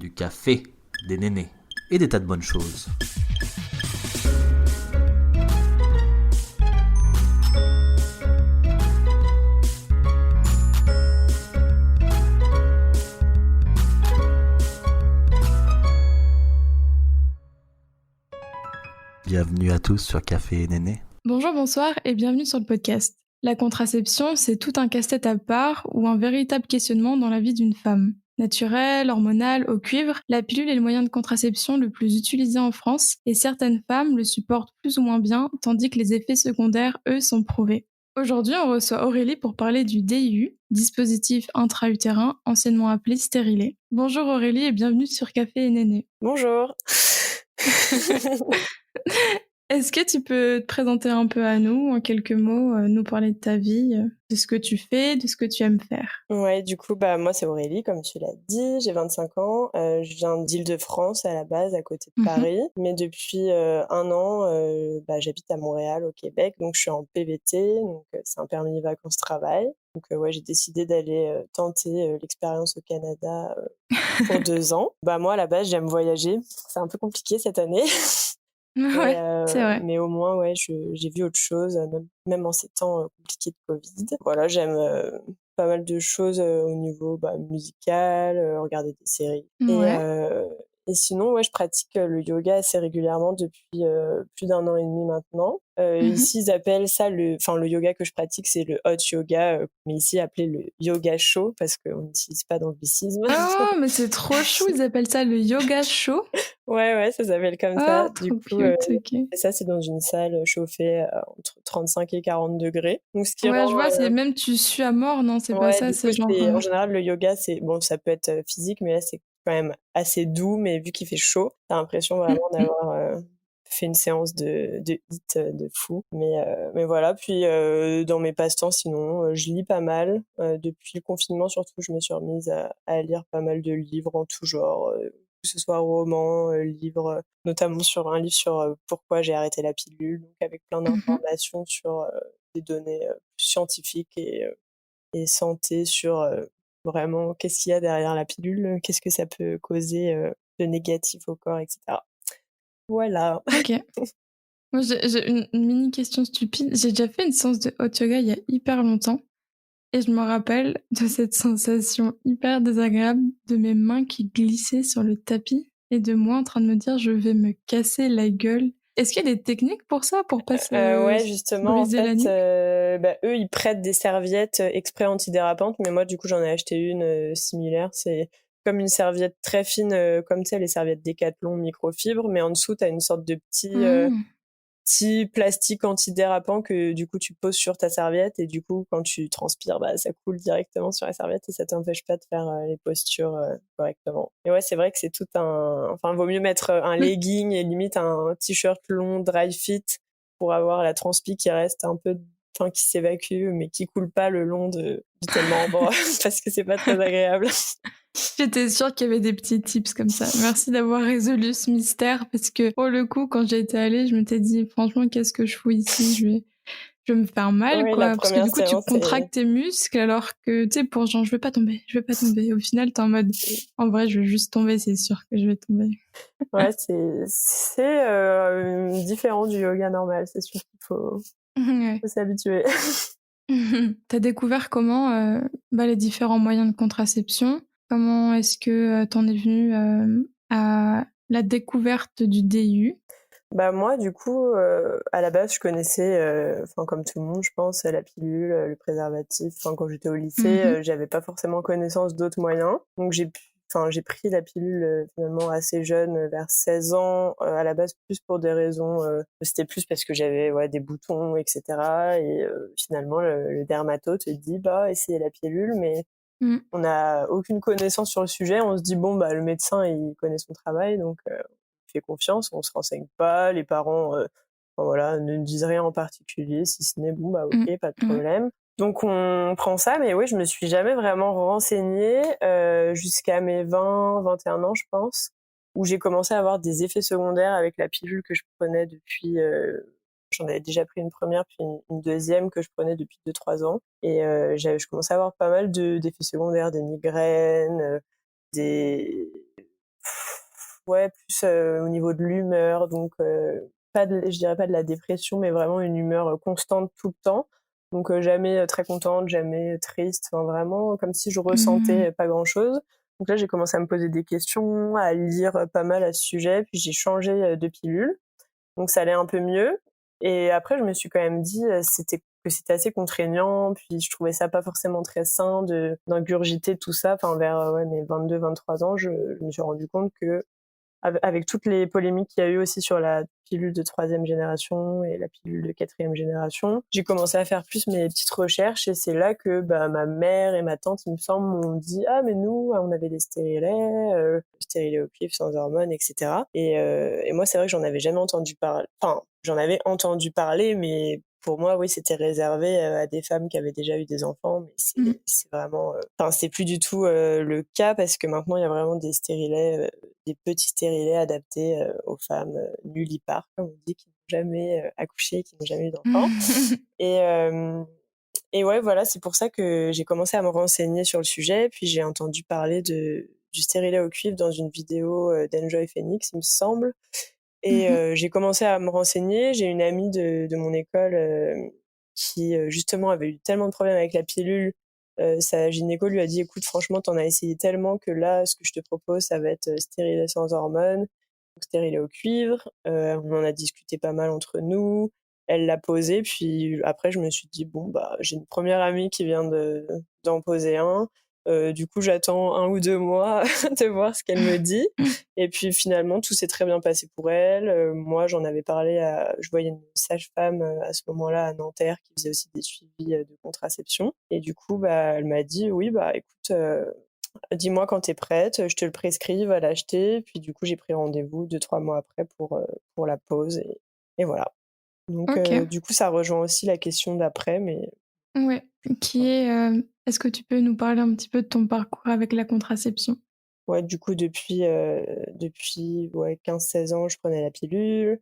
du café, des nénés et des tas de bonnes choses. Bienvenue à tous sur Café et Néné. Bonjour, bonsoir et bienvenue sur le podcast. La contraception, c'est tout un casse-tête à part ou un véritable questionnement dans la vie d'une femme. Naturelle, hormonale, au cuivre, la pilule est le moyen de contraception le plus utilisé en France et certaines femmes le supportent plus ou moins bien, tandis que les effets secondaires, eux, sont prouvés. Aujourd'hui, on reçoit Aurélie pour parler du DIU, dispositif intra-utérin, anciennement appelé stérilet. Bonjour Aurélie et bienvenue sur Café et Néné. Bonjour. Est-ce que tu peux te présenter un peu à nous, en quelques mots, nous parler de ta vie, de ce que tu fais, de ce que tu aimes faire? Ouais, du coup, moi, c'est Aurélie, comme tu l'as dit. J'ai 25 ans. Je viens d'Île-de-France à la base, à côté de Paris. Mais depuis 1 an, j'habite à Montréal, au Québec. Donc, je suis en PVT. Donc, c'est un permis vacances-travail. Donc, ouais, j'ai décidé d'aller tenter l'expérience au Canada pour 2 ans. Moi, à la base, j'aime voyager. C'est un peu compliqué cette année. Ouais, c'est vrai. Mais au moins, ouais, j'ai vu autre chose, même en ces temps compliqués de Covid. Voilà, j'aime pas mal de choses au niveau musical, regarder des séries. Ouais. Et sinon, ouais, je pratique le yoga assez régulièrement depuis plus d'1 an et demi maintenant. Ici, ils appellent ça le yoga que je pratique, c'est le hot yoga, mais ici appelé le yoga chaud parce qu'on n'utilise pas d'anglicisme. Oh, mais c'est trop chou, ils appellent ça le yoga chaud? Ouais, ça s'appelle comme ça. Oh, Du trop coup, cute, OK. et ça, c'est dans une salle chauffée entre 35 et 40 degrés. Donc, ce qui Ouais, rend, je vois, c'est même tu sues à mort, non, c'est pas ouais, ça, du coup, c'est genre, en général, le yoga, bon, ça peut être physique, mais là, c'est quand même assez doux, mais vu qu'il fait chaud, t'as l'impression vraiment d'avoir fait une séance de HIIT de fou. Mais voilà, puis dans mes passe-temps, sinon, je lis pas mal. Depuis le confinement, surtout, je me suis remise à lire pas mal de livres en tout genre, que ce soit romans, livres, notamment sur un livre sur pourquoi j'ai arrêté la pilule, donc avec plein d'informations sur des données scientifiques et santé sur vraiment qu'est-ce qu'il y a derrière la pilule, qu'est-ce que ça peut causer de négatif au corps, etc. Voilà. OK. Moi, j'ai une mini question stupide. J'ai déjà fait une séance de hot yoga il y a hyper longtemps et je me rappelle de cette sensation hyper désagréable de mes mains qui glissaient sur le tapis et de moi en train de me dire: «Je vais me casser la gueule». Est-ce qu'il y a des techniques pour ça, pour pas Ouais, se justement, en briser la fait, nuque? eux, ils prêtent des serviettes exprès antidérapantes, mais moi, du coup, j'en ai acheté une similaire. C'est comme une serviette très fine, comme tu sais, les serviettes Décathlon microfibre, mais en dessous, t'as une sorte de Mmh. petit plastique antidérapant que du coup tu poses sur ta serviette et du coup quand tu transpires ça coule directement sur la serviette et ça t'empêche pas de faire les postures correctement. Et ouais, c'est vrai que c'est tout vaut mieux mettre un legging et limite un t-shirt long dry fit pour avoir la transpi qui reste un peu, qui s'évacue mais qui coule pas le long de tes membres parce que c'est pas très agréable. J'étais sûre qu'il y avait des petits tips comme ça. Merci d'avoir résolu ce mystère parce que pour le coup, quand j'y étais allée, je m'étais dit: «Franchement, qu'est-ce que je fous ici? Je vais me faire mal, Oui, la quoi». Parce que première du coup, tu séance contractes tes muscles alors que, tu sais, pour genre: «Je vais pas tomber, je vais pas tomber». Au final, tu es en mode: «En vrai, je vais juste tomber, c'est sûr que je vais tomber». ouais, c'est différent du yoga normal, c'est sûr qu'il Ouais. faut s'habituer. Tu découvert comment, les différents moyens de contraception? Comment est-ce que, tu es venue, à la découverte du DIU? Moi, du coup, à la base, je connaissais, comme tout le monde, je pense, la pilule, le préservatif. Quand j'étais au lycée, Mmh. j'avais pas forcément connaissance d'autres moyens. Donc j'ai pris la pilule, finalement assez jeune, vers 16 ans, à la base plus pour des raisons, c'était plus parce que j'avais, ouais, des boutons et cetera et finalement le dermato te dit: «Bah, essayez la pilule», mais Mmh. on n'a aucune connaissance sur le sujet. On se dit: «Bon, le médecin, il connaît son travail, donc on fait confiance». On se renseigne pas. Les parents, voilà, ne disent rien en particulier, si ce n'est: «Bon, Mmh. OK, pas de Ouais. problème». Donc on prend ça, mais oui, je me suis jamais vraiment renseignée, jusqu'à mes 20-21 ans, je pense, où j'ai commencé à avoir des effets secondaires avec la pilule que je prenais depuis, j'en avais déjà pris une première, puis une deuxième que je prenais depuis 2-3 ans. Et je commençais à avoir pas mal d'effets secondaires, des migraines, des ouais, plus au niveau de l'humeur, donc je dirais pas de la dépression, mais vraiment une humeur constante tout le temps. Donc jamais très contente, jamais triste, enfin vraiment comme si je Mmh. ressentais pas grand-chose. Donc là, j'ai commencé à me poser des questions, à lire pas mal à ce sujet, puis j'ai changé de pilule. Donc ça allait un peu mieux. Et après, je me suis quand même dit que c'était assez contraignant, puis je trouvais ça pas forcément très sain d'ingurgiter tout ça. Enfin, vers ouais, mes 22-23 ans, je me suis rendu compte que avec toutes les polémiques qu'il y a eu aussi sur la pilule de troisième génération et la pilule de quatrième génération, j'ai commencé à faire plus mes petites recherches et c'est là que bah, ma mère et ma tante, il me semble, m'ont dit ah mais nous on avait des stérilets au cuivre sans hormones, etc. Et moi c'est vrai que j'en avais jamais entendu parler. Enfin, j'en avais entendu parler, mais pour moi, oui, c'était réservé à des femmes qui avaient déjà eu des enfants, mais Mmh. c'est vraiment, enfin, c'est plus du tout le cas parce que maintenant il y a vraiment des petits stérilets adaptés aux femmes nullipares, comme on dit, qui n'ont jamais accouché, qui n'ont jamais eu d'enfants. Et, euh, et ouais, voilà, c'est pour ça que j'ai commencé à me renseigner sur le sujet, puis j'ai entendu parler du stérilet au cuivre dans une vidéo d'Enjoy Phoenix, il me semble. Et Mmh. j'ai commencé à me renseigner. J'ai une amie de mon école qui, justement, avait eu tellement de problèmes avec la pilule. Sa gynéco lui a dit, écoute, franchement, t'en as essayé tellement que là, ce que je te propose, ça va être stérilet sans hormones, donc stérilet au cuivre. On en a discuté pas mal entre nous. Elle l'a posé, puis après, je me suis dit, bon, bah, j'ai une première amie qui vient d'en poser un. Du coup, j'attends 1 ou 2 mois de voir ce qu'elle me dit. Et puis finalement, tout s'est très bien passé pour elle. Moi, je voyais une sage-femme à ce moment-là à Nanterre qui faisait aussi des suivis de contraception. Et du coup, bah, elle m'a dit, oui, bah écoute, dis-moi quand t'es prête, je te le prescris, va l'acheter. Puis du coup, j'ai pris rendez-vous 2, 3 mois après pour la pause. Et voilà. Donc, OK. du coup, ça rejoint aussi la question d'après, mais Ouais. Qui est, est-ce que tu peux nous parler un petit peu de ton parcours avec la contraception? ouais, du coup, depuis ouais, 15-16 ans, je prenais la pilule,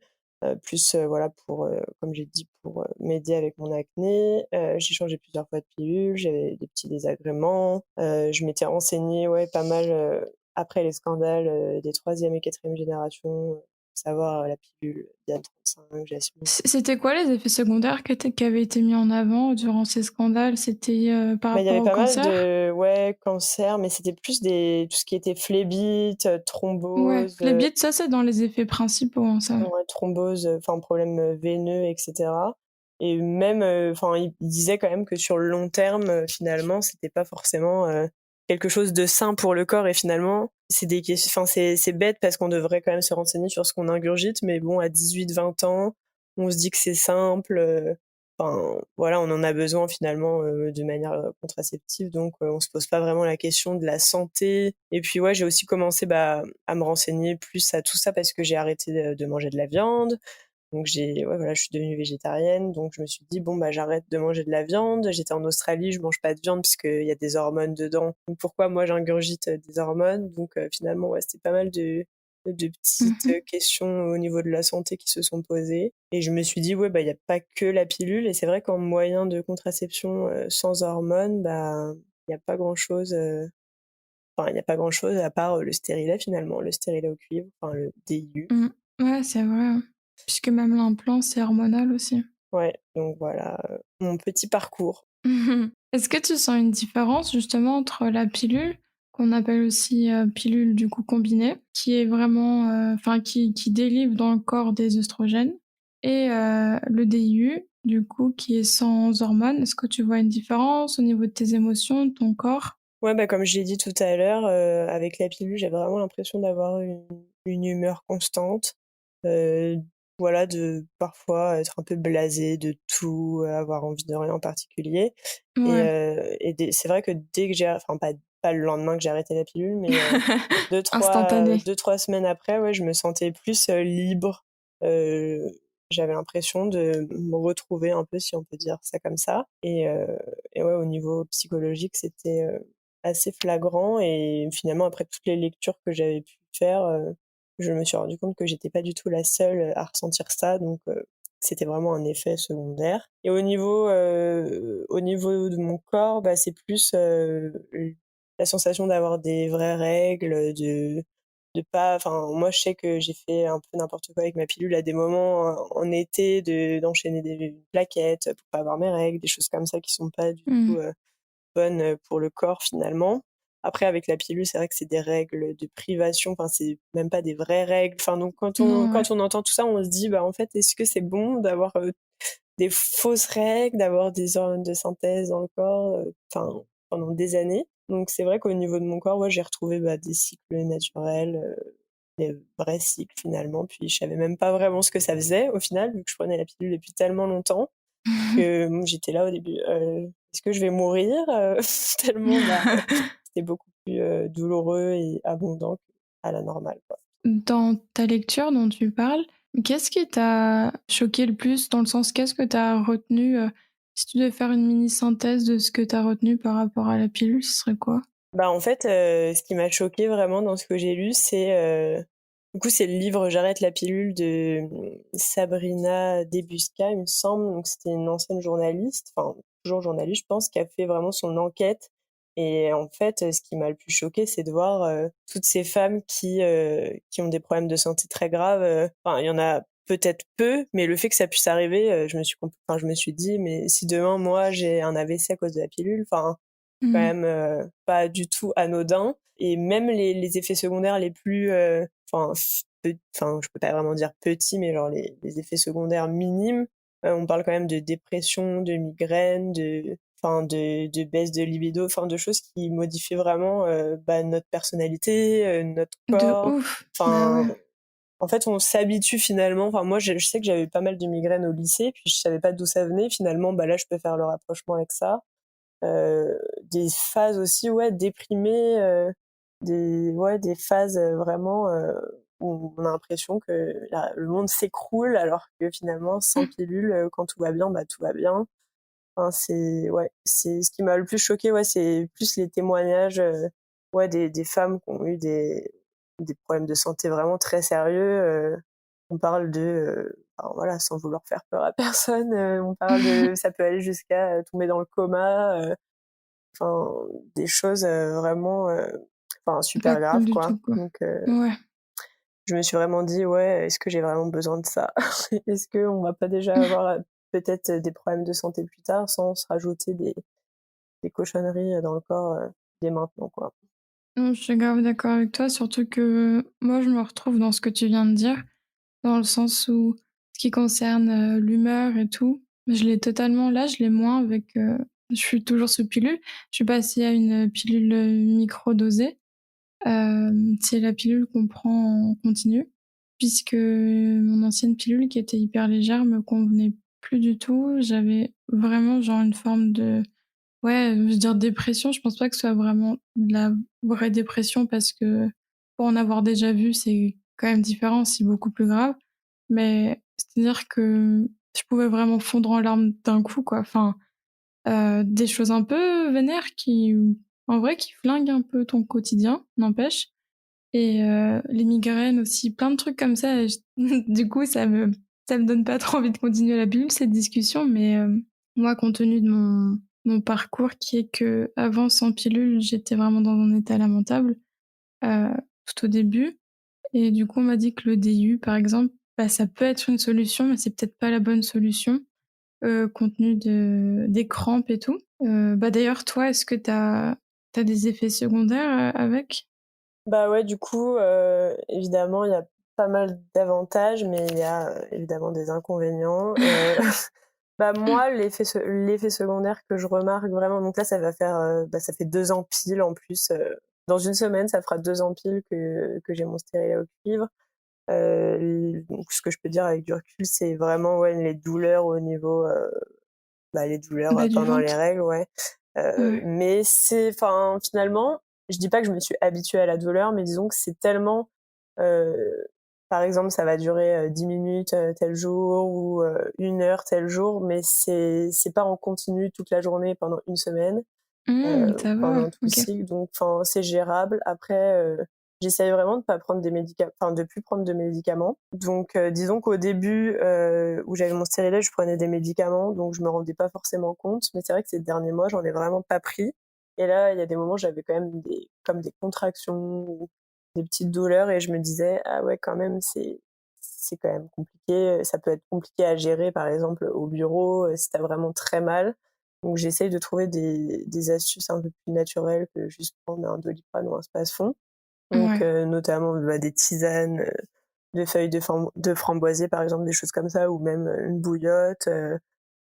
plus, voilà, comme j'ai dit, pour m'aider avec mon acné. J'ai changé plusieurs fois de pilule, j'avais des petits désagréments. Je m'étais renseignée, ouais, pas mal après les scandales des troisième et quatrième générations, pour savoir la pilule Diane 35, Jasmine. C'était quoi les effets secondaires qui avaient été mis en avant durant ces scandales? C'était, par Bah, il y rapport avait au pas mal cancer? de ouais, cancer, mais c'était plus tout ce qui était phlébite, Ouais, thrombose. phlébite, ça, c'est dans les effets principaux, hein, ça. Ouais, thrombose, enfin problème veineux, etc. Et même, enfin, il disait quand même que sur le long terme, finalement, c'était pas forcément quelque chose de sain pour le corps. Et finalement, enfin, c'est bête parce qu'on devrait quand même se renseigner sur ce qu'on ingurgite. Mais bon, à 18-20 ans, on se dit que c'est simple. Enfin, voilà, on en a besoin finalement de manière contraceptive, donc on se pose pas vraiment la question de la santé. Et puis ouais, j'ai aussi commencé bah, à me renseigner plus à tout ça parce que j'ai arrêté de manger de la viande. Donc ouais, voilà, je suis devenue végétarienne, donc je me suis dit bon bah j'arrête de manger de la viande. J'étais en Australie, je mange pas de viande puisqu'il y a des hormones dedans. Donc pourquoi moi j'ingurgite des hormones? Donc finalement ouais, c'était pas mal de petites Mmh. questions au niveau de la santé qui se sont posées. Et je me suis dit ouais bah il y a pas que la pilule et c'est vrai qu'en moyen de contraception sans hormones, bah il y a pas grand-chose. Enfin, il n'y a pas grand-chose à part le stérilet finalement, le stérilet au cuivre, enfin le DIU. Mmh. Ouais, c'est vrai, hein. Puisque même l'implant, c'est hormonal aussi. Ouais, donc voilà, mon petit parcours. Est-ce que tu sens une différence justement entre la pilule, qu'on appelle aussi, pilule du coup combinée, qui est vraiment, enfin qui délivre dans le corps des œstrogènes et le DIU, du coup, qui est sans hormones? Est-ce que tu vois une différence au niveau de tes émotions, de ton corps? Ouais, bah, comme j'ai dit tout à l'heure, avec la pilule, j'ai vraiment l'impression d'avoir une humeur constante, heu, voilà, de parfois être un peu blasée de tout, avoir envie de rien en particulier. Ouais. C'est vrai que dès que j'ai enfin pas le lendemain que j'ai arrêté la pilule, mais deux trois Instantané. 2-3 semaines après, ouais, je me sentais plus, libre. Heu, J'avais l'impression de me retrouver un peu, si on peut dire ça comme ça. Et ouais, au niveau psychologique, c'était, assez flagrant et finalement après toutes les lectures que j'avais pu faire, je me suis rendu compte que j'étais pas du tout la seule à ressentir ça, donc c'était vraiment un effet secondaire. Et au niveau de mon corps, bah, c'est plus, la sensation d'avoir des vraies règles, de de pas, enfin, moi, je sais que j'ai fait un peu n'importe quoi avec ma pilule à des moments en été, d'enchaîner des plaquettes pour pas avoir mes règles, des choses comme ça qui sont pas du tout Mmh. bonnes pour le corps finalement. Après, avec la pilule, c'est vrai que c'est des règles de privation, enfin, c'est même pas des vraies règles. Enfin, donc, Non, ouais. quand on entend tout ça, on se dit, bah, en fait, est-ce que c'est bon d'avoir des fausses règles, d'avoir des hormones de synthèse dans le corps, enfin, pendant des années. Donc c'est vrai qu'au niveau de mon corps, ouais, j'ai retrouvé des cycles naturels, des vrais cycles finalement. Puis je savais même pas vraiment ce que ça faisait au final, vu que je prenais la pilule depuis tellement longtemps que j'étais là au début. Est-ce que je vais mourir tellement c'était beaucoup plus douloureux et abondant qu'à la normale, quoi. Dans ta lecture dont tu parles, qu'est-ce qui t'a choqué le plus? Dans le sens, qu'est-ce que tu as retenu, si tu devais faire une mini synthèse de ce que tu as retenu par rapport à la pilule, ce serait quoi? Bah, en fait, ce qui m'a choquée vraiment dans ce que j'ai lu, du coup, c'est le livre «J'arrête la pilule» de, Sabrina Debusca, il me semble. Donc c'était une ancienne journaliste, enfin toujours journaliste, je pense, qui a fait vraiment son enquête et en fait, ce qui m'a le plus choquée, c'est de voir, toutes ces femmes qui ont des problèmes de santé très graves, enfin, il y en a peut-être peu, mais le fait que ça puisse arriver, je me suis dit: «Mais si demain, moi, j'ai un AVC à cause de la pilule», enfin quand Mmh. même pas du tout anodin et même les effets secondaires les plus enfin je peux pas vraiment dire petits mais genre les effets secondaires minimes, on parle quand même de dépression, de migraine, de baisse de libido, enfin de choses qui modifient vraiment notre personnalité, notre De corps. ouf! Bah, Enfin ouais. en fait on s'habitue finalement, enfin moi je sais que j'avais pas mal de migraines au lycée puis je savais pas d'où ça venait, finalement là je peux faire le rapprochement avec ça. Des phases aussi, ouais, déprimées, des phases vraiment où on a l'impression que le monde s'écroule alors que finalement sans Mmh. pilule, quand tout va bien, tout va bien. Enfin, c'est ce qui m'a le plus choqué, ouais, c'est plus les témoignages, ouais, des femmes qui ont eu des problèmes de santé vraiment très sérieux. On parle enfin, voilà, sans vouloir faire peur à personne, on parle ça peut aller jusqu'à tomber dans le coma. Enfin, des choses vraiment enfin, Pas super cool graves, du quoi. tout, quoi. Donc, Ouais. je me suis vraiment dit: «Ouais, est-ce que j'ai vraiment besoin de ça? Est-ce qu'on va pas déjà avoir, peut-être, des problèmes de santé plus tard sans se rajouter des cochonneries, dans le corps, dès maintenant, quoi?» Non, je suis grave d'accord avec toi, surtout que moi, je me retrouve dans ce que tu viens de dire, dans le sens où ce qui concerne, l'humeur et tout, je l'ai totalement là, je l'ai moins avec, je suis toujours sous pilule. Je suis passée à une pilule, microdosée. C'est la pilule qu'on prend en continu, puisque mon ancienne pilule qui était hyper légère me convenait plus du tout. J'avais vraiment genre une forme de ouais, je veux dire dépression, je pense pas que ce soit vraiment de la vraie dépression parce que pour en avoir déjà vu, c'est quand même différent, c'est beaucoup plus grave. Mais c'est-à-dire que je pouvais vraiment fondre en larmes d'un coup, quoi. Enfin, des choses un peu vénères qui, en vrai, qui flinguent un peu ton quotidien, n'empêche. Et les migraines aussi, plein de trucs comme ça et j du coup, ça me donne pas trop envie de continuer la pilule, cette discussion, mais moi, compte tenu de mon parcours qui est qu'avant, sans pilule, j'étais vraiment dans un état lamentable, heu, tout au début et du coup, on m'a dit que le DIU, par exemple, bah, ça peut être une solution, mais c'est peut-être pas la bonne solution, compte tenu des crampes et tout. Bah, d'ailleurs, toi, est-ce que tu as des effets secondaires, avec? Bah, ouais, du coup, évidemment, il y a pas mal d'avantages, mais il y a, évidemment des inconvénients. Bah, moi, l'effet secondaire que je remarque vraiment donc là, ça va faire, ça fait 2 ans pile en plus, dans une semaine, ça fera 2 ans pile que j'ai mon stérilet au cuivre. Donc ce que je peux dire avec du recul, c'est vraiment, ouais, les douleurs au niveau, les douleurs, Bas du pendant les ventre? règles, ouais. Ouais. Mais enfin, finalement, je dis pas que je me suis habituée à la douleur, mais disons que c'est tellement, heu, par exemple, ça va durer, 10 minutes, tel jour ou 1 heure tel jour, mais c'est pas en continu toute la journée pendant une semaine. Ça va, Pendant tout le OK. cycle, donc enfin, c'est gérable. Après, j'essaye vraiment de pas prendre de plus prendre de médicaments. Donc disons qu'au début, où j'avais mon stérilet, je prenais des médicaments, donc je me rendais pas forcément compte. Mais c'est vrai que ces derniers mois, j'en ai vraiment pas pris et là, il y a des moments, j'avais quand même des contractions ou des petites douleurs et je me disais ah ouais quand même c'est quand même compliqué, ça peut être compliqué à gérer par exemple au bureau si t'as vraiment très mal. Donc j'essaye de trouver des astuces un peu plus naturelles que juste prendre un Doliprane ou un Spasfon. Donc Ouais. notamment des tisanes de feuilles de framboisier par exemple, des choses comme ça, ou même une bouillotte.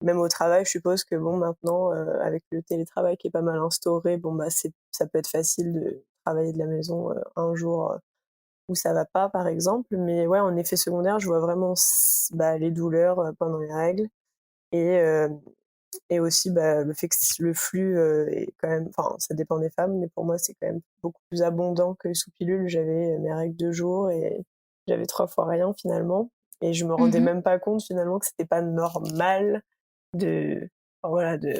Même au travail, je suppose que bon maintenant avec le télétravail qui est pas mal instauré, bon bah ça peut être facile de travailler de la maison un jour où ça va pas par exemple. Mais ouais, en effet secondaire, je vois vraiment les douleurs pendant les règles et euh, et aussi le fait que le flux est quand même, enfin ça dépend des femmes, mais pour moi c'est quand même beaucoup plus abondant que sous pilule. J'avais mes règles 2 jours et j'avais 3 fois rien finalement, et je me rendais Mhm. même pas compte finalement que c'était pas normal de, enfin, voilà, de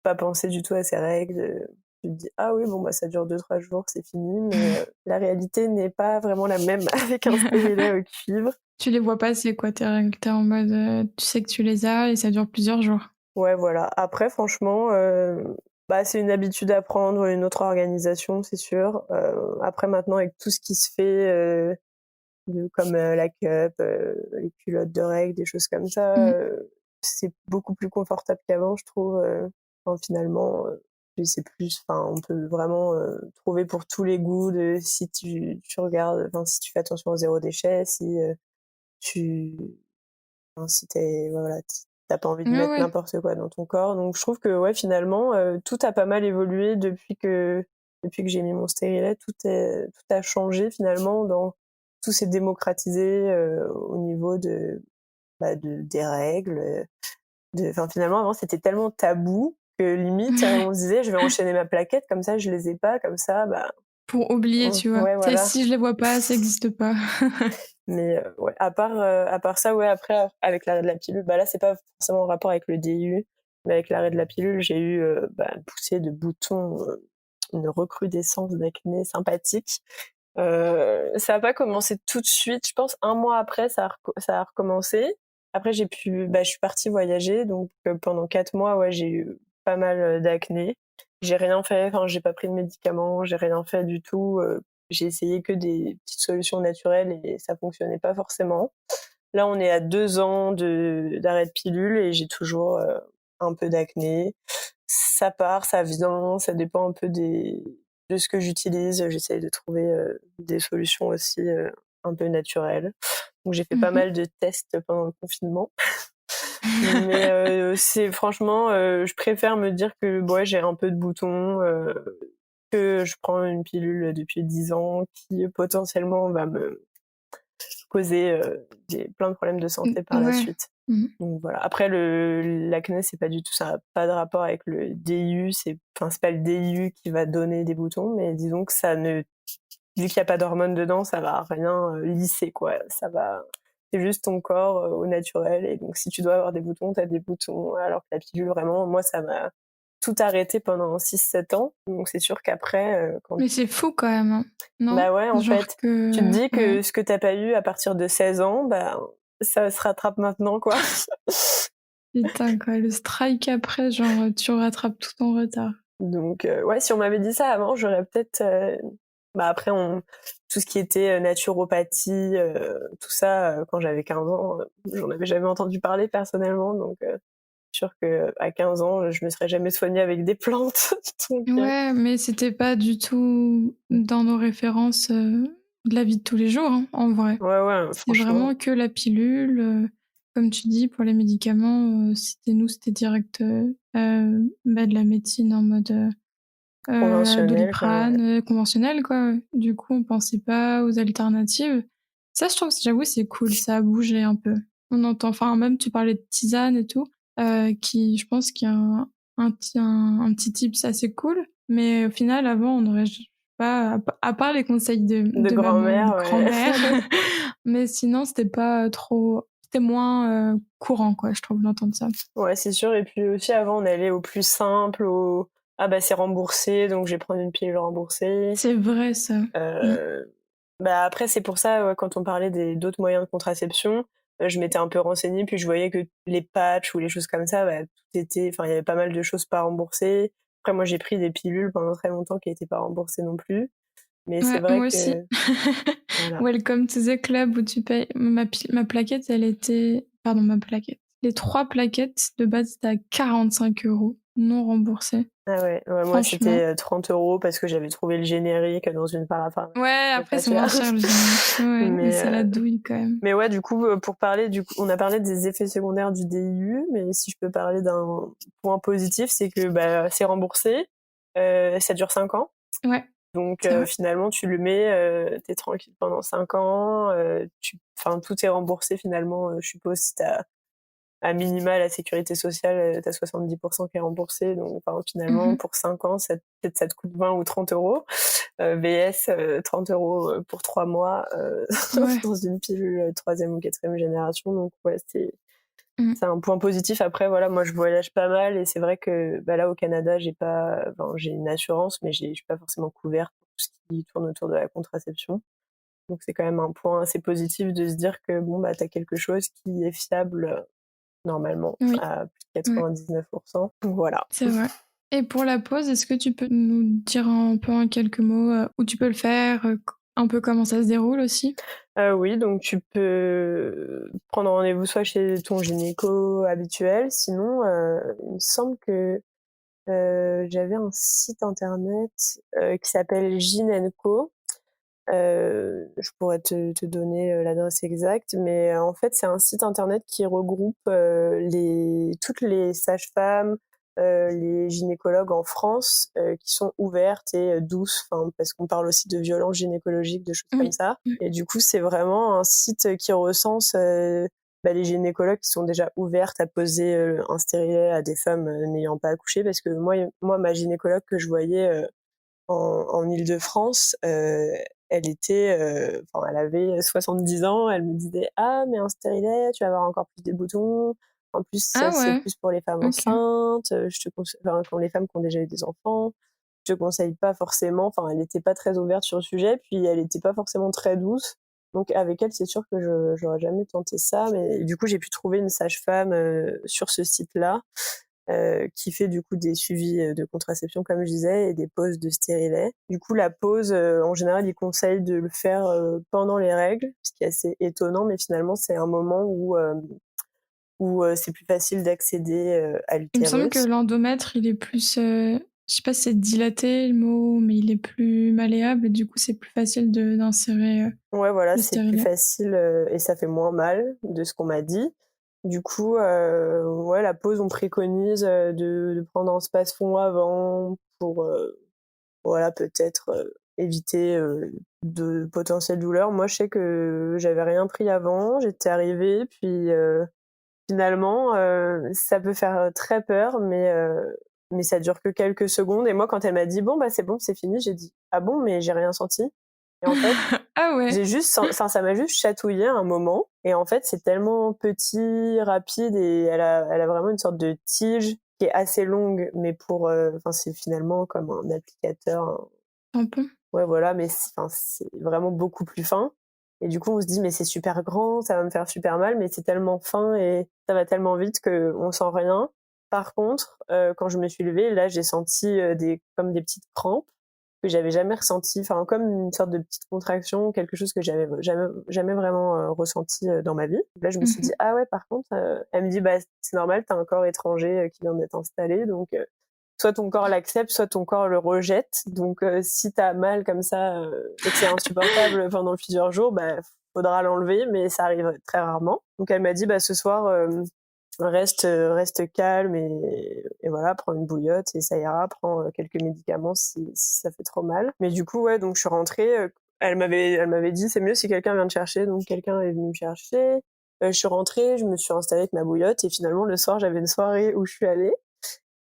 pas penser du tout à ces règles. Tu te dis ah oui bon bah ça dure 2-3 jours, c'est fini, mais la réalité n'est pas vraiment la même avec un stérilet au cuivre. Tu les vois passer, quoi, tes règles. T'es en mode, tu sais que tu les as et ça dure plusieurs jours. Ouais, voilà. Après, franchement, c'est une habitude à prendre, une autre organisation, c'est sûr. Après, maintenant, avec tout ce qui se fait, comme la cup, les culottes de règles, des choses comme ça, Mhm. c'est beaucoup plus confortable qu'avant, je trouve. Enfin, finalement, puis c'est plus, enfin, on peut vraiment trouver pour tous les goûts, si tu regardes, enfin, si tu fais attention au zéro déchet, si tu Enfin, si t'as pas envie de Ouais, mettre ouais. n'importe quoi dans ton corps. Donc je trouve que ouais, finalement, tout a pas mal évolué depuis que j'ai mis mon stérilet. Tout a changé finalement. Tout s'est démocratisé au niveau des règles. Enfin, finalement, avant, c'était tellement tabou que limite, on se disait, je vais enchaîner ma plaquette, comme ça, je les ai pas, comme ça, Pour oublier, tu vois. ouais, Tu sais, voilà. si je les vois pas, ça existe pas. Mais ouais, à part ça, ouais, après, avec l'arrêt de la pilule, là, c'est pas forcément en rapport avec le DIU, mais avec l'arrêt de la pilule, j'ai eu une poussée de boutons, une recrudescence d'acné sympathique. Ça a pas commencé tout de suite, je pense 1 mois après, ça a recommencé. Après, je suis partie voyager, donc pendant 4 mois, ouais, j'ai eu pas mal d'acné. J'ai rien fait, enfin, j'ai pas pris de médicaments, j'ai rien fait du tout. J'ai essayé que des petites solutions naturelles et ça fonctionnait pas forcément. Là, on est à 2 ans d'arrêt de pilule et j'ai toujours un peu d'acné. Ça part, ça vient, ça dépend un peu de ce que j'utilise. J'essaye de trouver des solutions aussi un peu naturelles. Donc j'ai fait pas Mhm. mal de tests pendant le confinement. Mais c'est franchement, je préfère me dire que ouais, j'ai un peu de boutons, que je prends une pilule depuis 10 ans qui potentiellement va me causer plein de problèmes de santé par la Ouais. suite. Mhm. Donc voilà. Après, l'acné, c'est pas du tout, ça n'a pas de rapport avec le DIU. C'est pas le DIU qui va donner des boutons, mais disons que vu qu'il n'y a pas d'hormones dedans, ça va rien lisser, quoi. C'est juste ton corps au naturel. Et donc, si tu dois avoir des boutons, t'as des boutons. Alors que la pilule, vraiment, moi, ça m'a tout arrêté pendant 6-7 ans. Donc, c'est sûr qu'après, Mais c'est fou quand même, hein. Non? bah ouais, en Genre fait, tu te que dis ouais. que ce que t'as pas eu à partir de 16 ans, ça se rattrape maintenant, quoi. Putain, quoi, le strike après, genre, tu rattrapes tout ton retard. Donc, ouais, si on m'avait dit ça avant, j'aurais peut-être. Après, tout ce qui était naturopathie, tout ça, quand j'avais 15 ans, j'en avais jamais entendu parler personnellement. Donc, sûr que à 15 ans, je me serais jamais soignée avec des plantes. Donc, Ouais, mais c'était pas du tout dans nos références, de la vie de tous les jours, hein, en vrai. ouais, ouais, C'était franchement. vraiment que la pilule, comme tu dis, pour les médicaments, c'était direct, de la médecine en mode, Conventionnel, quoi, ouais. Doliprane, conventionnel, quoi. Du coup, on pensait pas aux alternatives. Ça, je trouve, j'avoue, c'est cool, ça a bougé un peu. On entend, enfin, même tu parlais de tisane et tout, qui, je pense qu'il y a un petit tips assez cool, mais au final, avant, on n'aurait pas, à part les conseils De de maman ou de grand-mère, ouais. grand-mère, mais sinon, c'était pas trop, c'était moins courant, quoi, je trouve, d'entendre ça. Ouais, c'est sûr. Et puis aussi, avant, on allait au plus simple, ah c'est remboursé, donc je vais prendre une pilule remboursée. C'est vrai, ça. Mm. Euh, Après, c'est pour ça, ouais, quand on parlait d'autres moyens de contraception, je m'étais un peu renseignée, puis je voyais que les patchs ou les choses comme ça, enfin, il y avait pas mal de choses pas remboursées. Après, moi, j'ai pris des pilules pendant très longtemps qui n'étaient pas remboursées non plus. Mais c'est Ouais, vrai moi aussi. que voilà. Welcome to the club où tu payes. Ma plaquette, elle était. Pardon, ma plaquette. Les 3 plaquettes de base étaient à 45 € non remboursés. Ah ouais, moi Franchement. c'était 30 € parce que j'avais trouvé le générique dans une parapharmacie. Ouais, C'était après, pas c'est moins cher. cher le générique. Ouais, mais Mais, c'est la douille quand même. mais ouais, du coup, pour parler, on a parlé des effets secondaires du DIU, mais si je peux parler d'un point positif, c'est que c'est remboursé, ça dure 5 ans. Ouais, Donc c'est vrai. finalement, tu le mets, t'es tranquille pendant 5 ans, tout est remboursé finalement, je suppose, si t'as à minima la sécurité sociale, t'as 70% qui est remboursé, donc finalement, Mhm. pour 5 ans, peut-être ça te coûte 20 ou 30 €, VS 30 € pour 3 mois Ouais. dans une pilule troisième ou quatrième génération, donc ouais, Mm. c'est un point positif. Après, voilà, moi je voyage pas mal et c'est vrai que là au Canada, j'ai une assurance, mais je suis pas forcément couverte pour tout ce qui tourne autour de la contraception. Donc c'est quand même un point assez positif de se dire que bon, t'as quelque chose qui est fiable normalement Oui, à plus de ouais, 99%. Donc voilà. c'est vrai. Et pour la pause, est-ce que tu peux nous dire un peu en quelques mots où tu peux le faire, un peu comment ça se déroule aussi? Oui, donc tu peux prendre rendez-vous soit chez ton gynéco habituel, sinon il me semble que j'avais un site internet qui s'appelle Gyn&Co. Je pourrais te donner l'adresse exacte, mais en fait c'est un site internet qui regroupe toutes les sages-femmes, les gynécologues en France qui sont ouvertes et douces, parce qu'on parle aussi de violences gynécologiques, de choses comme Oui. ça. Ouais. Et du coup c'est vraiment un site qui recense les gynécologues qui sont déjà ouvertes à poser un stérilet à des femmes n'ayant pas accouché, parce que moi ma gynécologue que je voyais en Île-de-France, elle avait 70 ans, elle me disait: «Ah mais un stérilet, tu vas avoir encore plus de boutons. En plus ça Ah c'est ouais, plus pour les femmes ok. enceintes, je te conseille pour les femmes qui ont déjà eu des enfants, je te conseille pas forcément». Elle était pas très ouverte sur le sujet, puis elle était pas forcément très douce. Donc avec elle, c'est sûr que j'aurais jamais tenté ça, mais du coup, j'ai pu trouver une sage-femme sur ce site-là qui fait du coup des suivis de contraception comme je disais et des pauses de stérilet. Du coup la pause, en général ils conseillent de le faire pendant les règles, ce qui est assez étonnant, mais finalement c'est un moment où c'est plus facile d'accéder à Il me semble que l'utérus. l'endomètre, il est plus, je sais pas si c'est dilaté le mot, mais il est plus malléable et du coup, c'est plus facile d'insérer Ouais voilà, le c'est plus stérilet. facile et ça fait moins mal de ce qu'on m'a dit. Du coup, ouais, la pause on préconise de prendre un space-fond avant pour voilà, peut-être éviter de potentielles douleurs. Moi, je sais que j'avais rien pris avant, j'étais arrivée, puis finalement, ça peut faire très peur, mais ça dure que quelques secondes. Et moi, quand elle m'a dit c'est bon, c'est fini, j'ai dit ah bon, mais j'ai rien senti. Et en fait, Ah ouais, ça m'a juste chatouillé un moment. Et en fait, c'est tellement petit, rapide, et elle a vraiment une sorte de tige qui est assez longue, mais c'est finalement comme un applicateur, tampon. ouais, voilà, mais c'est vraiment beaucoup plus fin. Et du coup, on se dit, mais c'est super grand, ça va me faire super mal, mais c'est tellement fin et ça va tellement vite qu'on sent rien. Par contre, quand je me suis levée, là, j'ai senti comme des petites crampes que j'avais jamais ressenties, comme une sorte de petite contraction, quelque chose que j'avais jamais vraiment ressenti dans ma vie. Là, je me suis dit, Mhm. ah ouais, par contre, elle me dit, c'est normal, t'as un corps étranger qui vient d'être installé, donc soit ton corps l'accepte, soit ton corps le rejette. Donc si t'as mal comme ça et que c'est insupportable pendant plusieurs jours, faudra l'enlever, mais ça arrive très rarement. Donc elle m'a dit ce soir reste calme et voilà, prends une bouillotte et ça ira, prends quelques médicaments si ça fait trop mal. Mais du coup ouais, donc je suis rentrée, elle m'avait dit c'est mieux si quelqu'un vient te chercher, donc quelqu'un est venu me chercher. Je suis rentrée, je me suis installée avec ma bouillotte et finalement le soir j'avais une soirée où je suis allée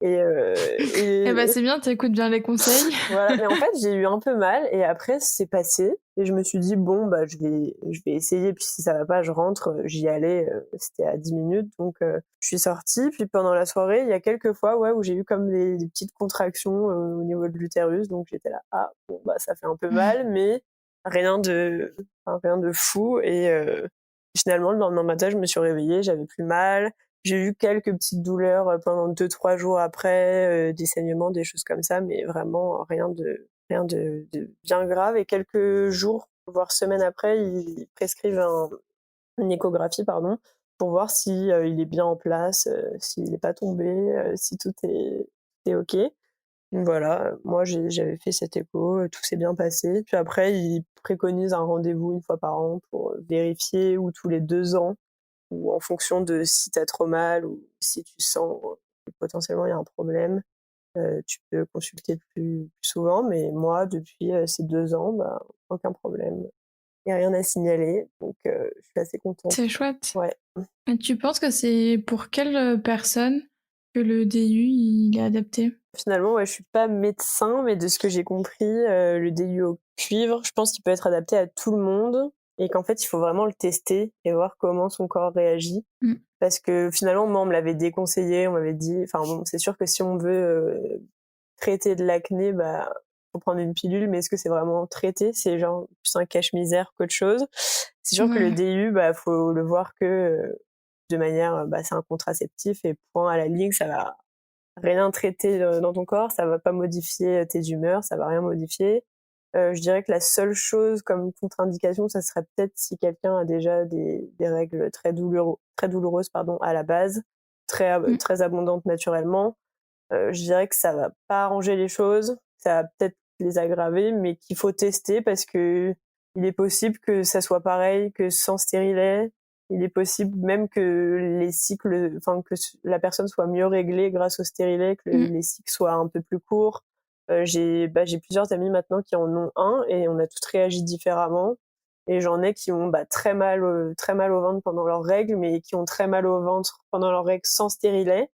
et, euh, Eh ben, et c'est bien, t'écoutes bien les conseils. voilà. Mais en fait, j'ai eu un peu mal et après, c'est passé. Et je me suis dit, bon, je vais essayer. Puis si ça va pas, je rentre. J'y allais. C'était à 10 minutes. Donc, je suis sortie. Puis pendant la soirée, il y a quelques fois, ouais, où j'ai eu comme des petites contractions au niveau de l'utérus. Donc, j'étais là, ah, bon, ça fait un peu mal, mais rien de fou. Et finalement, le lendemain matin, je me suis réveillée, j'avais plus mal. J'ai eu quelques petites douleurs pendant 2-3 jours après, des saignements, des choses comme ça, mais vraiment rien rien de bien grave. Et quelques jours, voire semaines après, ils prescrivent une échographie, pour voir si il est bien en place, s'il n'est pas tombé, si tout est OK. Donc voilà, moi j'avais fait cette écho, tout s'est bien passé. Puis après, ils préconisent un rendez-vous une fois par an pour vérifier, ou tous les 2 ans, ou en fonction de si tu as trop mal ou si tu sens que potentiellement il y a un problème, tu peux consulter plus souvent. Mais moi, depuis ces 2 ans, bah, aucun problème. Il n'y a rien à signaler, donc je suis assez contente. C'est chouette. Ouais. Et tu penses que c'est pour quelle personne que le DU il est adapté? Finalement, ouais, je suis pas médecin, mais de ce que j'ai compris, le DU au cuivre, je pense qu'il peut être adapté à tout le monde, et qu'en fait, il faut vraiment le tester et voir comment son corps réagit. Mm. Parce que finalement, moi, on me l'avait déconseillé, on m'avait dit, enfin bon, c'est sûr que si on veut traiter de l'acné, bah, faut prendre une pilule, mais est-ce que c'est vraiment traité? C'est genre plus un cache-misère qu'autre chose. C'est sûr que le Ouais. DU, bah, faut le voir que de manière, bah, c'est un contraceptif, et point à la ligne, ça va rien traiter dans ton corps, ça va pas modifier tes humeurs, ça va rien modifier. Je dirais que la seule chose comme contre-indication, ça serait peut-être si quelqu'un a déjà des règles très douloureuses, à la base, Mm. très abondantes naturellement. Je dirais que ça va pas arranger les choses, ça va peut-être les aggraver, mais qu'il faut tester, parce que il est possible que ça soit pareil que sans stérilet. Il est possible même que les cycles, enfin que la personne soit mieux réglée grâce au stérilet, que Mm. les cycles soient un peu plus courts. J'ai plusieurs amis maintenant qui en ont un, et on a toutes réagi différemment. Et j'en ai qui ont très mal au ventre pendant leurs règles, mais qui ont très mal au ventre pendant leurs règles sans stérilet,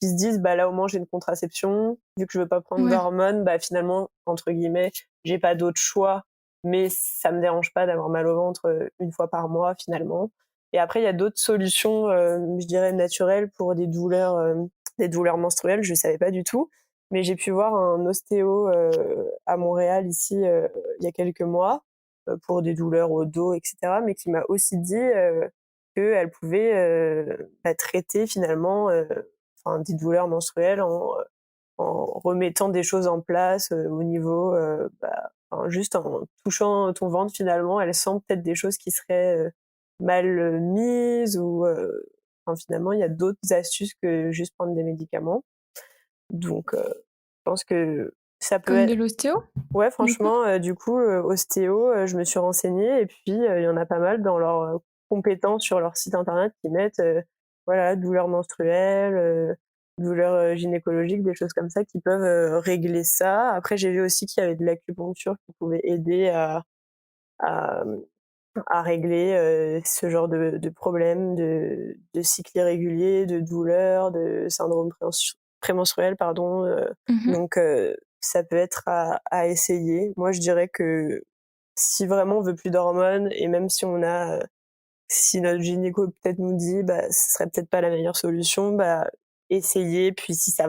qui se disent bah là au moins j'ai une contraception, vu que je veux pas prendre Ouais. d'hormones, bah finalement entre guillemets j'ai pas d'autre choix, mais ça me dérange pas d'avoir mal au ventre une fois par mois finalement. Et après il y a d'autres solutions, je dirais naturelles, pour des douleurs menstruelles. Je savais pas du tout, mais j'ai pu voir un ostéo à Montréal ici il y a quelques mois, pour des douleurs au dos, etc., mais qui m'a aussi dit qu'elle pouvait traiter finalement des douleurs menstruelles en remettant des choses en place au niveau, juste en touchant ton ventre. Finalement, elle sent peut-être des choses qui seraient mal mises, ou finalement, il y a d'autres astuces que juste prendre des médicaments. Donc, je pense que ça peut Comme de être. l'ostéo, Ouais, du coup? franchement, du coup, ostéo, je me suis renseignée, et puis il y en a pas mal dans leurs compétences sur leur site internet qui mettent, voilà, douleurs menstruelles, douleurs gynécologiques, des choses comme ça qui peuvent régler ça. Après, j'ai vu aussi qu'il y avait de l'acupuncture qui pouvait aider à, à régler ce genre de problèmes de cycles irréguliers, de douleurs, de syndrome prémenstruel, pardon. Mhm. Donc, ça peut être à essayer. Moi, je dirais que si vraiment on veut plus d'hormones, et même si si notre gynéco peut-être nous dit, bah, ce serait peut-être pas la meilleure solution, bah, essayez. Puis si ça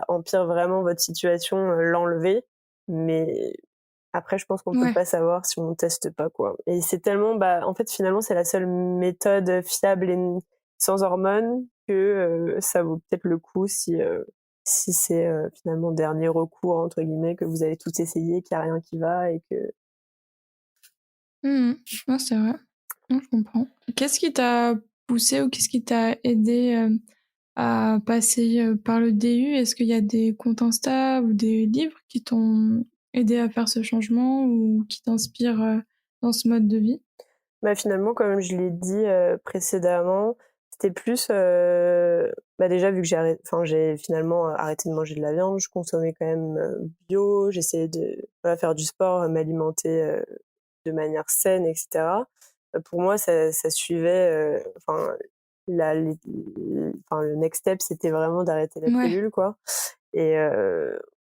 empire vraiment votre situation, l'enlever. Mais après, je pense qu'on peut Ouais. pas savoir si on teste pas, quoi. Et c'est tellement, bah, en fait, finalement, c'est la seule méthode fiable et sans hormones que ça vaut peut-être le coup si c'est finalement dernier recours entre guillemets, que vous avez tout essayé, qu'il y a rien qui va, et que. Mhm. Ouais, c'est vrai. Non, je comprends. Qu'est-ce qui t'a poussé ou qu'est-ce qui t'a aidé à passer par le DU? Est-ce qu'il y a des comptes Insta ou des livres qui t'ont aidé à faire ce changement ou qui t'inspirent dans ce mode de vie? Bah, finalement, comme je l'ai dit précédemment, c'était plus, bah, déjà vu que j'ai finalement arrêté de manger de la viande, je consommais quand même bio, j'essayais de, voilà, faire du sport, m'alimenter de manière saine, etc. Pour moi, ça suivait, le next step, c'était vraiment d'arrêter la Ouais. pilule, quoi. Et,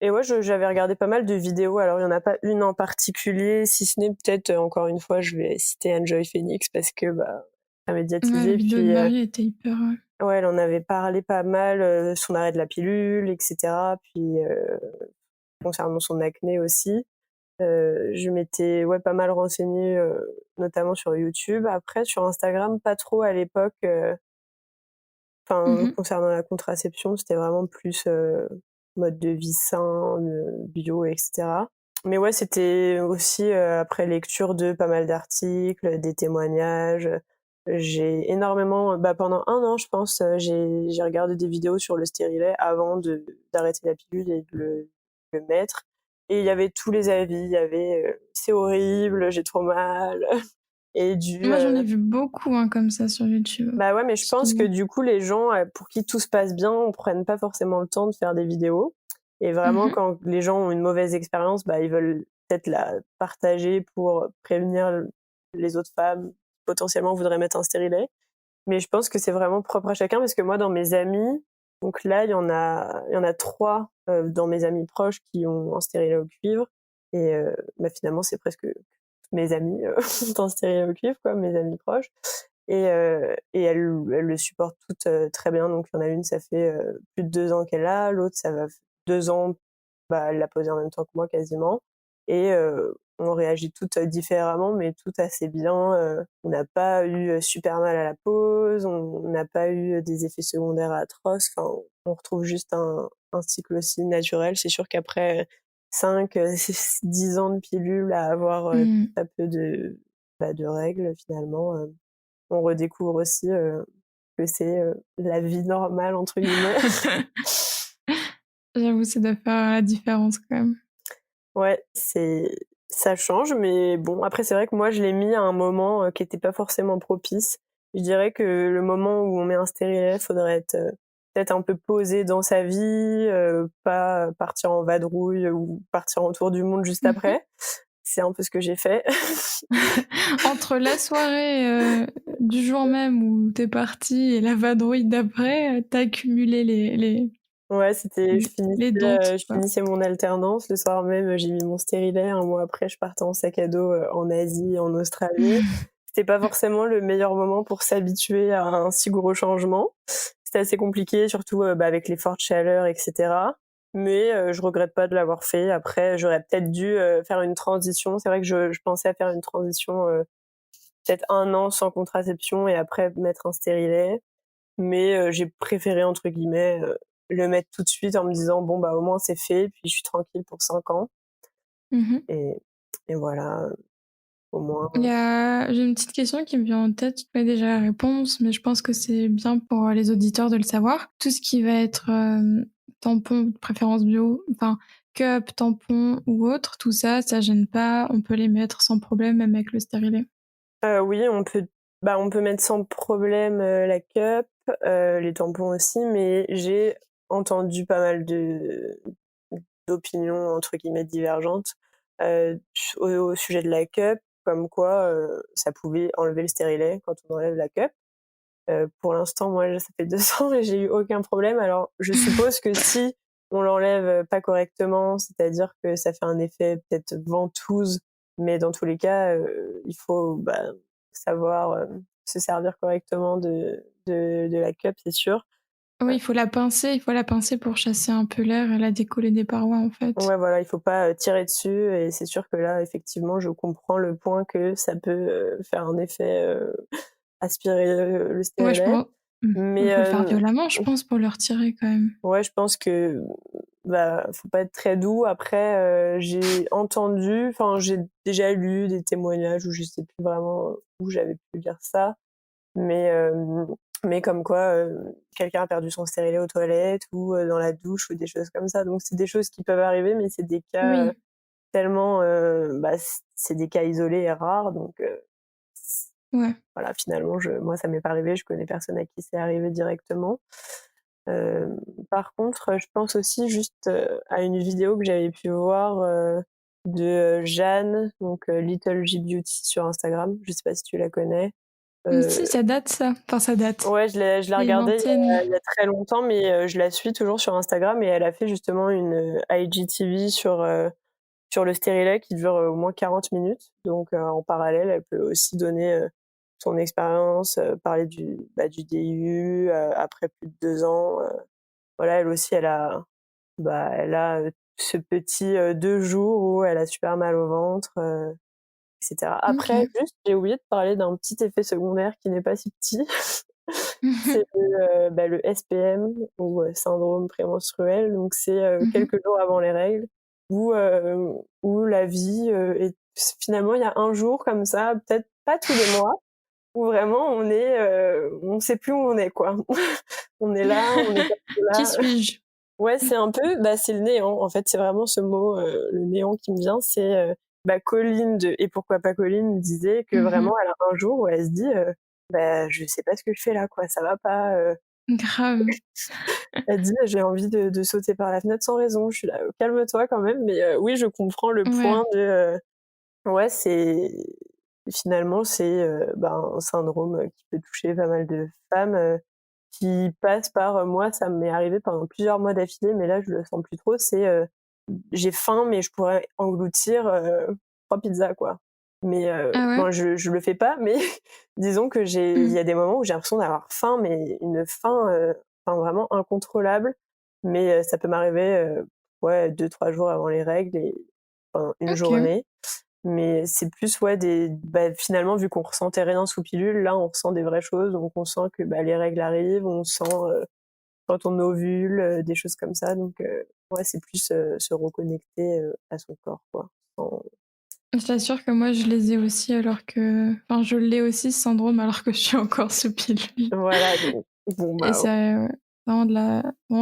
ouais, j'avais regardé pas mal de vidéos. Alors, il y en a pas une en particulier, si ce n'est peut-être, encore une fois, je vais citer Enjoy Phoenix, parce que, bah, très Ouais, la médiatisée. vidéo de Puis, Marie était hyper. ouais, elle en avait parlé pas mal, son arrêt de la pilule, etc. Puis, concernant son acné aussi. Je m'étais, ouais, pas mal renseignée, notamment sur YouTube. Après, sur Instagram, pas trop à l'époque. Mhm. Concernant la contraception, c'était vraiment plus mode de vie sain, bio, etc. Mais ouais, c'était aussi après lecture de pas mal d'articles, des témoignages. J'ai énormément, pendant 1 an, je pense, j'ai regardé des vidéos sur le stérilet avant d'arrêter la pilule et de le mettre. Et il y avait tous les avis. Il y avait c'est horrible, j'ai trop mal. Et Moi, j'en ai vu beaucoup comme ça sur YouTube. bah ouais, mais je pense que du coup, les gens pour qui tout se passe bien, on prenne pas forcément le temps de faire des vidéos. Et vraiment, quand les gens ont une mauvaise expérience, ils veulent peut-être la partager pour prévenir les autres femmes qui potentiellement voudraient mettre un stérilet. Mais je pense que c'est vraiment propre à chacun parce que moi, dans mes amis, donc là, il y en a 3 dans mes amis proches qui ont un stérilet au cuivre. Et finalement, c'est presque mes amis ont un stérilet au cuivre, quoi, mes amis proches. Et elles le supportent toutes très bien. Donc il y en a une, ça fait plus de 2 ans qu'elle a, l'autre, ça va 2 ans, elle l'a posé en même temps que moi quasiment. Et on réagit toutes différemment, mais toutes assez bien. On n'a pas eu super mal à la pose, on n'a pas eu des effets secondaires atroces. Enfin, on retrouve juste un cycle aussi naturel. C'est sûr qu'après 5, 10 ans de pilule à avoir très peu de règles, finalement, on redécouvre aussi que c'est la vie normale, entre guillemets. J'avoue, ça doit faire la différence quand même. Ouais, ça change, mais bon, après, c'est vrai que moi, je l'ai mis à un moment qui était pas forcément propice. Je dirais que le moment où on met un stérilet, faudrait être peut-être un peu posé dans sa vie, pas partir en vadrouille ou partir en tour du monde juste après. C'est un peu ce que j'ai fait. Entre la soirée du jour même où t'es parti et la vadrouille d'après, t'as accumulé les Ouais, c'était les doutes, je quoi. finissais mon alternance. Le soir même, j'ai mis mon stérilet. 1 mois après, je partais en sac à dos en Asie, en Australie. C'était pas forcément le meilleur moment pour s'habituer à un si gros changement. C'était assez compliqué, surtout avec les fortes chaleurs, etc. Mais je regrette pas de l'avoir fait. Après, j'aurais peut-être dû faire une transition. C'est vrai que je pensais à faire une transition, peut-être 1 an sans contraception et après mettre un stérilet. Mais j'ai préféré, entre guillemets, le mettre tout de suite en me disant bon au moins c'est fait, puis je suis tranquille pour 5 ans. Et, et voilà, au moins. J'ai une petite question qui me vient en tête. Je connais déjà la réponse, mais je pense que c'est bien pour les auditeurs de le savoir. Tout ce qui va être tampon, de préférence bio, enfin cup, tampon ou autre, tout ça, ça gêne pas. On peut les mettre sans problème, même avec le stérilet. Oui, on peut mettre sans problème la cup, les tampons aussi, mais j'ai entendu pas mal d'opinions entre guillemets divergentes au sujet de la cup, comme quoi ça pouvait enlever le stérilet quand on enlève la cup. Pour l'instant, moi, ça fait 2 ans et j'ai eu aucun problème. Alors, je suppose que si on l'enlève pas correctement, c'est-à-dire que ça fait un effet peut-être ventouse, mais dans tous les cas, il faut savoir se servir correctement de la cup, c'est sûr. Oui, il faut la pincer pour chasser un peu l'air et la décoller des parois, en fait. Ouais, voilà, il faut pas tirer dessus et c'est sûr que là, effectivement, je comprends le point que ça peut faire un effet aspirer le Ouais, je stérilet. pense. Il Mais faut le faire violemment, je pense, pour le retirer quand même. ouais, je pense que faut pas être très doux. Après, j'ai déjà lu des témoignages où je sais plus vraiment où j'avais pu lire ça, mais comme quoi quelqu'un a perdu son stérilet aux toilettes ou dans la douche ou des choses comme ça. Donc c'est des choses qui peuvent arriver, mais c'est des cas Oui. tellement, c'est des cas isolés et rares. Donc Ouais. voilà, finalement, moi ça m'est pas arrivé. Je connais personne à qui c'est arrivé directement. Par contre, je pense aussi juste à une vidéo que j'avais pu voir de Jeanne, donc Little G Beauty sur Instagram. Je sais pas si tu la connais. Si, ça date ça. Enfin, ça date. Ouais, je l'ai C'est une regardée ancienne. il y a très longtemps, mais je la suis toujours sur Instagram et elle a fait justement une IGTV sur le stérilet qui dure au moins 40 minutes. Donc en parallèle, elle peut aussi donner son expérience, parler du DIU après plus de 2 ans. Voilà, elle aussi, elle a ce petit 2 jours où elle a super mal au ventre, etc. Après, OK. juste, j'ai oublié de parler d'un petit effet secondaire qui n'est pas si petit. C'est le SPM ou syndrome prémenstruel. Donc c'est quelques jours avant les règles. où la vie est finalement il y a un jour comme ça, peut-être pas tous les mois, où vraiment on sait plus où on est quoi. On est là, on est pas Qui là. suis-je? Ouais, c'est un peu, c'est le néant. En fait, c'est vraiment ce mot, le néant qui me vient. C'est, Colline de Et pourquoi pas Colline disait que Mmh. vraiment, elle a un jour où elle se dit, je sais pas ce que je fais là, quoi. Ça va pas. Grave. Elle dit, j'ai envie de sauter par la fenêtre sans raison. Je suis là, calme-toi quand même. Mais oui, je comprends le Ouais. point de. Ouais, finalement, c'est un syndrome qui peut toucher pas mal de femmes. Qui passe par, moi ça m'est arrivé pendant plusieurs mois d'affilée, mais là je le sens plus trop, c'est, j'ai faim mais je pourrais engloutir, 3 pizzas quoi. Mais, Ah ouais? bon je le fais pas, mais disons que il Mmh. y a des moments où j'ai l'impression d'avoir faim, mais une faim, vraiment incontrôlable. Mais, ça peut m'arriver, ouais 2-3 jours avant les règles et pendant une OK. journée. Mais c'est plus, ouais, finalement, vu qu'on ressentait rien sous pilule, là, on ressent des vraies choses. Donc, on sent que les règles arrivent, on sent quand on ovule, des choses comme ça. Donc, ouais, c'est plus se reconnecter à son corps, quoi. Je t'assure que moi, je les ai aussi je l'ai aussi ce syndrome alors que je suis encore sous pilule Voilà, donc, bon, et c'est, ouais, vraiment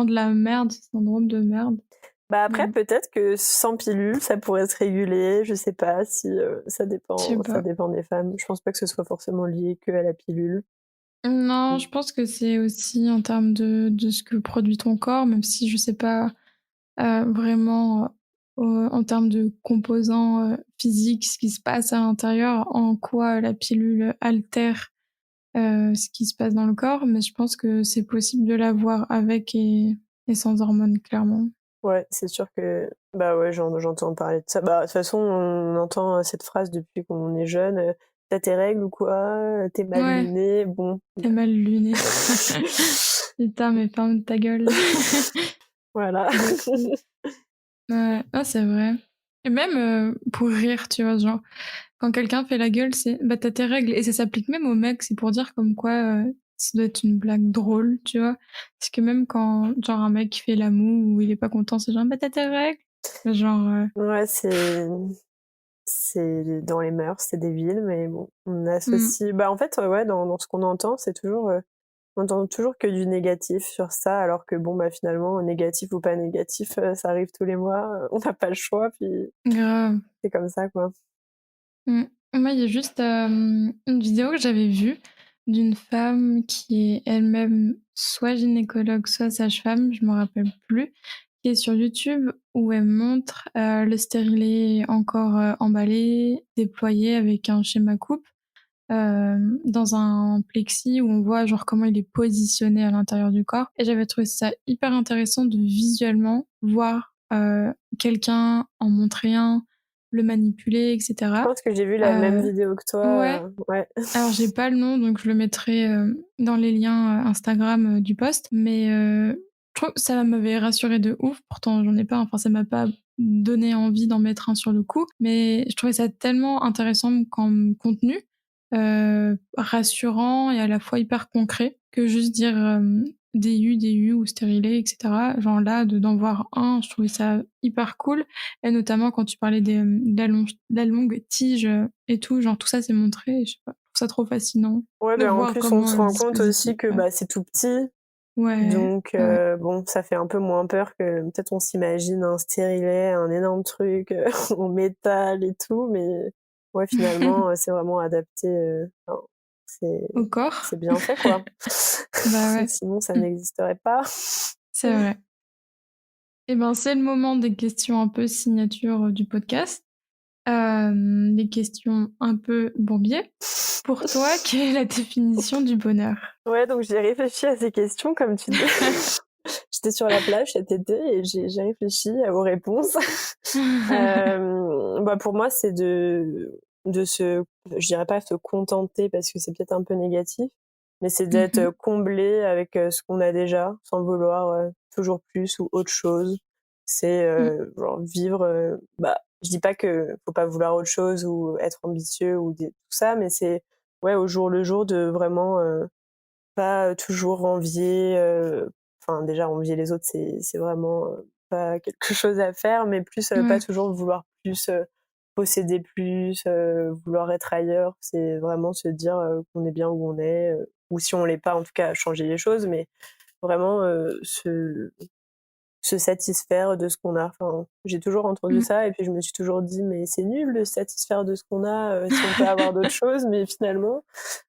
de la merde, ce syndrome de merde. après, Mmh. peut-être que sans pilule, ça pourrait se réguler. Je sais pas si Je sais ça pas. dépend des femmes. Je pense pas que ce soit forcément lié que à la pilule. Non, Mm. je pense que c'est aussi en termes de ce que produit ton corps, même si je sais pas, vraiment, en termes de composants, physiques, ce qui se passe à l'intérieur, en quoi la pilule altère, ce qui se passe dans le corps, mais je pense que c'est possible de l'avoir avec et sans hormones, clairement. Ouais, c'est sûr que ouais, j'entends parler de ça. De toute façon, on entend cette phrase depuis qu'on est jeune, «Tu tes règles ou quoi? Tu mal Ouais, luné». Bon. tu mal luné. Putain, mais ferme ta gueule. Voilà. De fou. Ouais, ah, c'est vrai. Et même, pour rire, tu vois? Genre, quand quelqu'un fait la gueule, c'est: «Bah, tu tes règles» et ça s'applique même aux mecs, c'est pour dire comme quoi, ça doit être une blague drôle, tu vois? Parce que même quand, genre, un mec fait la moue ou il est pas content, c'est genre: «Bah, tu tes règles». Genre, Ouais, c'est dans les mœurs, c'est débile, mais bon, on mmh, associe en fait, ouais, dans ce qu'on entend, c'est toujours, on entend toujours que du négatif sur ça, alors que bon, finalement, négatif ou pas négatif, ça arrive tous les mois, on n'a pas le choix, puis grave. c'est comme ça, quoi. Mmh. Moi, il y a juste, une vidéo que j'avais vue d'une femme qui est elle-même soit gynécologue, soit sage-femme, je me rappelle plus, qui est sur YouTube où elle montre, le stérilet encore, emballé, déployé avec un schéma coupe, dans un plexi où on voit genre comment il est positionné à l'intérieur du corps et j'avais trouvé ça hyper intéressant de visuellement voir, quelqu'un en montrer un, le manipuler et Je cetera. pense que j'ai vu la même Heu, vidéo que ouais, toi, ouais. alors j'ai pas le nom donc je le mettrai, dans les liens, Instagram, du post mais je trouve que ça m'avait rassurée de ouf. Pourtant j'en ai pas, enfin ça m'a pas donné envie d'en mettre un sur le coup, mais je trouvais ça tellement intéressant comme contenu, rassurant et à la fois hyper concret que juste dire, DU ou stérilet et cetera. Genre là, d'en voir un, je trouvais ça hyper cool et notamment quand tu parlais de la longue tige, et tout, genre tout ça c'est montré et je sais pas, je trouve ça trop fascinant Ouais, de en voir plus, on comment se le rend compte aussi dispositif, que, c'est tout petit, ouais, donc ouais. bon, ça fait un peu moins peur que peut-être on s'imagine un stérilet, un énorme truc, en métal et tout, mais ouais, finalement, c'est vraiment adapté, c'est Au corps? c'est bien fait, quoi. Bah ouais, Sinon ça mmh, n'existerait pas. c'est vrai. Et ben, c'est le moment des questions un peu signature, du podcast. Les questions un peu bourbier. Pour toi, quelle est la définition du bonheur? Ouais, donc j'ai réfléchi à ces questions, comme tu dis. J'étais sur la plage cet été et j'ai réfléchi aux réponses. Pour moi, c'est de se, je dirais pas se contenter parce que c'est peut-être un peu négatif, mais c'est d'être Mmh. comblé avec ce qu'on a déjà, sans vouloir toujours plus ou autre chose. C'est Mmh. genre vivre. Je dis pas que faut pas vouloir autre chose ou être ambitieux ou tout ça, mais c'est ouais au jour le jour de vraiment pas toujours envier. Enfin déjà envier les autres, c'est vraiment pas quelque chose à faire, mais plus pas toujours vouloir plus, posséder plus, vouloir être ailleurs. C'est vraiment se dire qu'on est bien où on est, ou si on l'est pas, en tout cas, changer les choses, mais vraiment se satisfaire de ce qu'on a. Enfin, j'ai toujours entendu ça et puis je me suis toujours dit mais c'est nul de se satisfaire de ce qu'on a si on peut avoir d'autres choses. Mais finalement,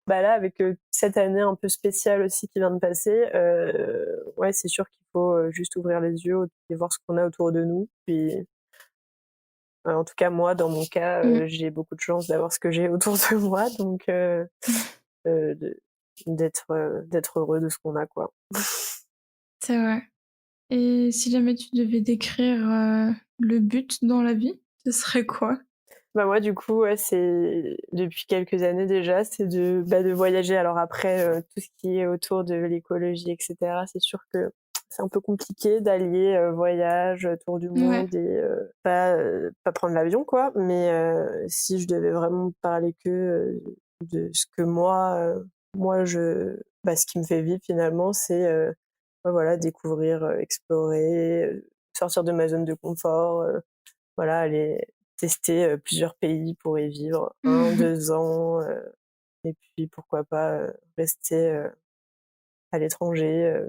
bah là avec cette année un peu spéciale aussi qui vient de passer, ouais c'est sûr qu'il faut juste ouvrir les yeux et voir ce qu'on a autour de nous. Puis en tout cas moi dans mon cas, j'ai beaucoup de chance d'avoir ce que j'ai autour de moi, donc d'être heureux de ce qu'on a quoi. C'est vrai. Et si jamais tu devais décrire le but dans la vie, ce serait quoi? Bah moi du coup ouais, c'est depuis quelques années déjà, c'est de voyager. Alors après tout ce qui est autour de l'écologie etc, c'est sûr que c'est un peu compliqué d'allier voyage, tour du Ouais. monde et pas prendre l'avion quoi, mais si je devais vraiment parler que de ce que moi ce qui me fait vivre finalement, c'est ouais, voilà, découvrir, explorer, sortir de ma zone de confort, voilà, aller tester plusieurs pays pour y vivre 1, 2 ans, et puis pourquoi pas rester à l'étranger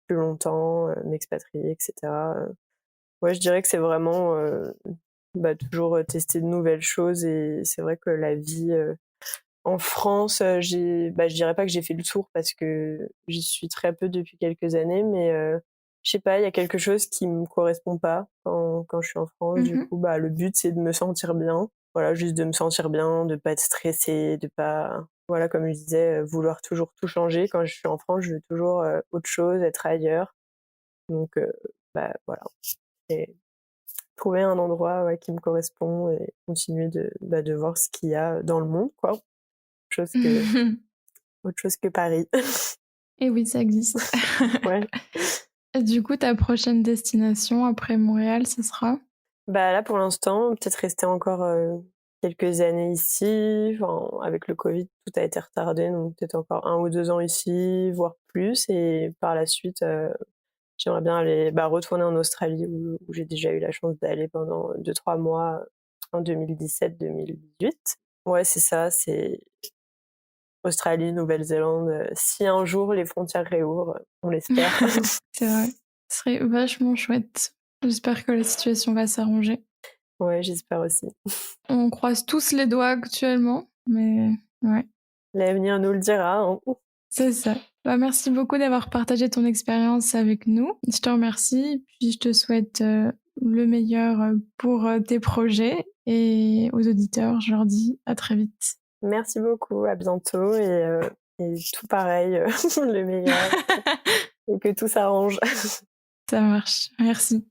plus longtemps, m'expatrier, etc. Ouais, je dirais que c'est vraiment toujours tester de nouvelles choses, et c'est vrai que la vie en France, je dirais pas que j'ai fait le tour parce que j'y suis très peu depuis quelques années, mais je sais pas, il y a quelque chose qui me correspond pas quand je suis en France. Du coup, le but c'est de me sentir bien. Voilà, juste de me sentir bien, de pas être stressée, de pas, voilà, comme je disais, vouloir toujours tout changer. Quand je suis en France, je veux toujours autre chose, être ailleurs. Donc, voilà. Et trouver un endroit ouais, qui me correspond et continuer de voir ce qu'il y a dans le monde, quoi. Chose que autre chose que Paris. Et oui, ça existe. Ouais. Et du coup, ta prochaine destination après Montréal, ce sera? Bah là, pour l'instant, peut-être rester encore quelques années ici. Enfin, avec le Covid, tout a été retardé, donc peut-être encore 1 ou 2 ans ici, voire plus. Et par la suite, j'aimerais bien aller retourner en Australie où j'ai déjà eu la chance d'aller pendant 2, 3 mois en 2017-2018. Ouais, c'est ça, c'est Australie, Nouvelle-Zélande. Si un jour les frontières réouvrent, on l'espère. C'est vrai. Ce serait vachement chouette. J'espère que la situation va s'arranger. Ouais, j'espère aussi. On croise tous les doigts actuellement, mais ouais, L'avenir nous le dira, hein. c'est ça. Merci beaucoup d'avoir partagé ton expérience avec nous. Je te remercie, puis je te souhaite le meilleur pour tes projets, et aux auditeurs, je leur dis à très vite. Merci beaucoup, à bientôt, et tout pareil, le meilleur et que tout s'arrange. Ça marche. Merci.